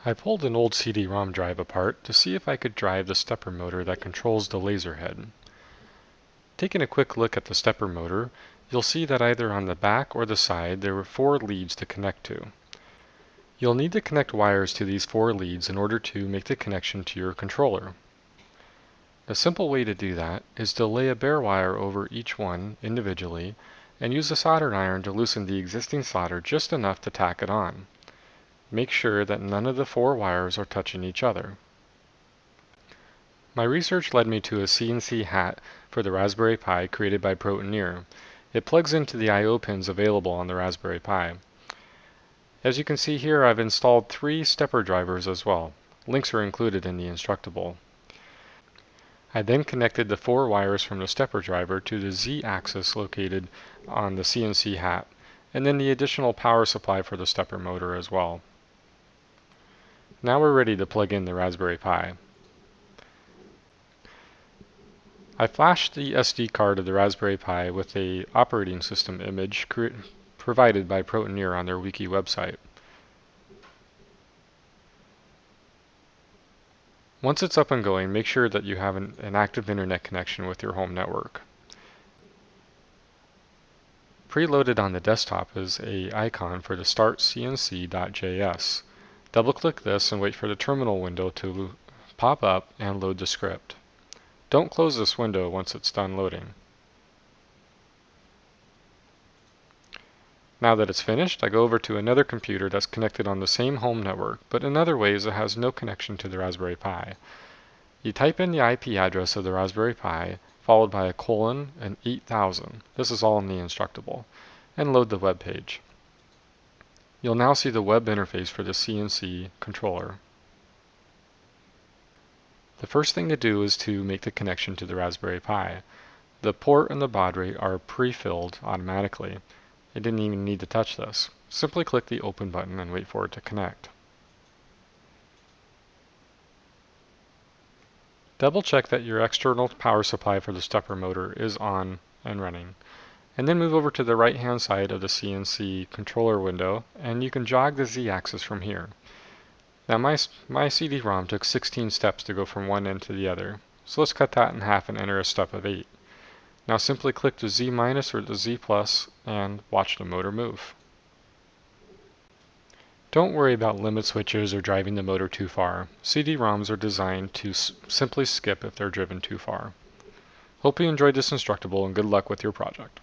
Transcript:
I pulled an old CD-ROM drive apart to see if I could drive the stepper motor that controls the laser head. Taking a quick look at the stepper motor, you'll see that either on the back or the side there were 4 leads to connect to. You'll need to connect wires to these 4 leads in order to make the connection to your controller. A simple way to do that is to lay a bare wire over each one individually and use a soldering iron to loosen the existing solder just enough to tack it on. Make sure that none of the 4 wires are touching each other. My research led me to a CNC hat for the Raspberry Pi created by Protoneer. It plugs into the I/O pins available on the Raspberry Pi. As you can see here, I've installed 3 stepper drivers as well. Links are included in the Instructable. I then connected the 4 wires from the stepper driver to the Z-axis located on the CNC hat, and then the additional power supply for the stepper motor as well. Now we're ready to plug in the Raspberry Pi. I flashed the SD card of the Raspberry Pi with an operating system image provided by Protoneer on their wiki website. Once it's up and going, make sure that you have an active internet connection with your home network. Preloaded on the desktop is an icon for the startcnc.js. Double-click this and wait for the terminal window to pop up and load the script. Don't close this window once it's done loading. Now that it's finished, I go over to another computer that's connected on the same home network, but in other ways it has no connection to the Raspberry Pi. You type in the IP address of the Raspberry Pi, followed by a colon and 8000. This is all in the Instructable, and load the web page. You'll now see the web interface for the CNC controller. The first thing to do is to make the connection to the Raspberry Pi. The port and the baud rate are pre-filled automatically. I didn't even need to touch this. Simply click the open button and wait for it to connect. Double check that your external power supply for the stepper motor is on and running. And then move over to the right hand side of the CNC controller window and you can jog the Z-axis from here. Now my CD-ROM took 16 steps to go from one end to the other, so let's cut that in half and enter a step of 8. Now simply click the Z- or the Z+ and watch the motor move. Don't worry about limit switches or driving the motor too far. CD-ROMs are designed to simply skip if they're driven too far. Hope you enjoyed this Instructable and good luck with your project.